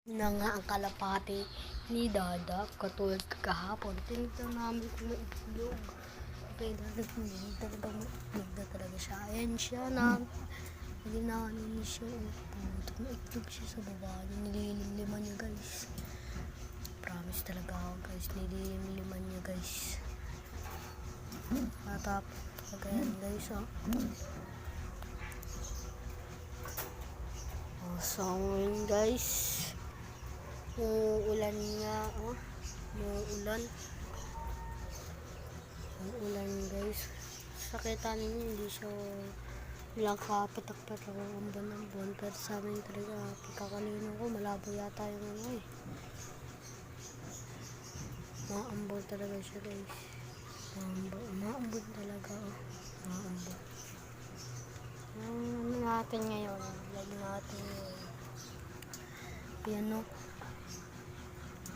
Na nga ang kalapati ni Dada katulad kahapon. Tinignan namin kung may itlog. Okay, talagang may itlog na talaga siya. Ayan siya na ginaanin niya siya. May itlog siya sa baba. Nililiman niya guys. Promise talaga ako guys. Nililiman niya guys. Natap talaga yan guys. So ngayon guys, ulan nga, ulan guys. Sakita ninyo, hindi siya walang kapatak-patak ang ambon. Pero sa amin talaga, pagkakalino ko, malabo yata yung maambon talaga siya guys. Maambon talaga, maambon. Ano natin ngayon, vlog natin yan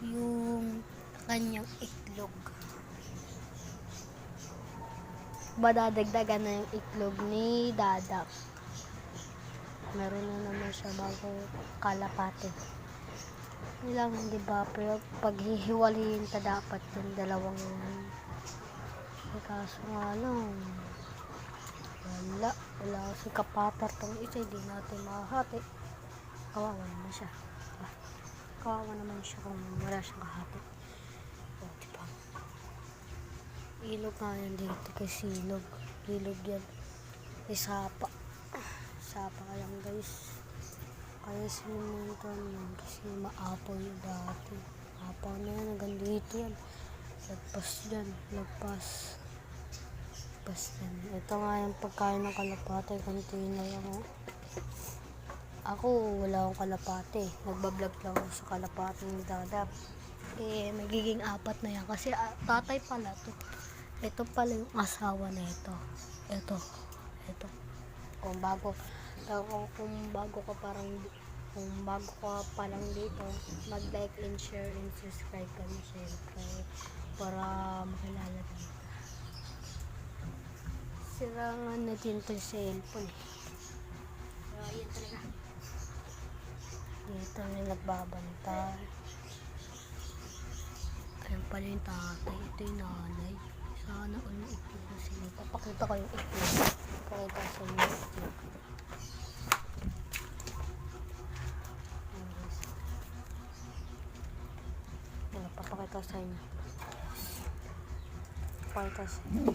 yung kanyang itlog. Madadagdagan na yung itlog ni Dada. Meron na naman siya bago kalapate. Nilang di ba, pero pag hihiwalayin ta dapat yung dalawang kaso nga lang wala kasi kapaper tong isa, hindi natin mahati. Kawawa naman siya. Kawawa naman siya kung wala siyang kahati. Diba? Ilog nga yan dito kasi ilog yan. May sapa ka lang guys. Kaya sinumuntan yan kasi maapaw yung dati. Maapaw na yan hanggang dito yan. Lagpas dyan. Ito nga yung pagkain ng kalapate. Kantina lang Ako wala akong kalapate. Nagbablog lang ako sa kalapate ni Dada. Magiging 4 na yan. Kasi tatay pala to. Ito pala yung asawa na ito. Ito. Kung bago ka pa lang dito, mag-like and share and subscribe ka na syempre para makilala dito. Sirangan natin ito sa cellphone. So, ayan talaga. Dito na nagbabantay. Ayan pala yung tatay. Ito yung nanay. Sana ulang itlog na sila. Papakita ko yung itlog. Papakita sa inyo itlog. Papakita sa inyo. Papakita sa inyo.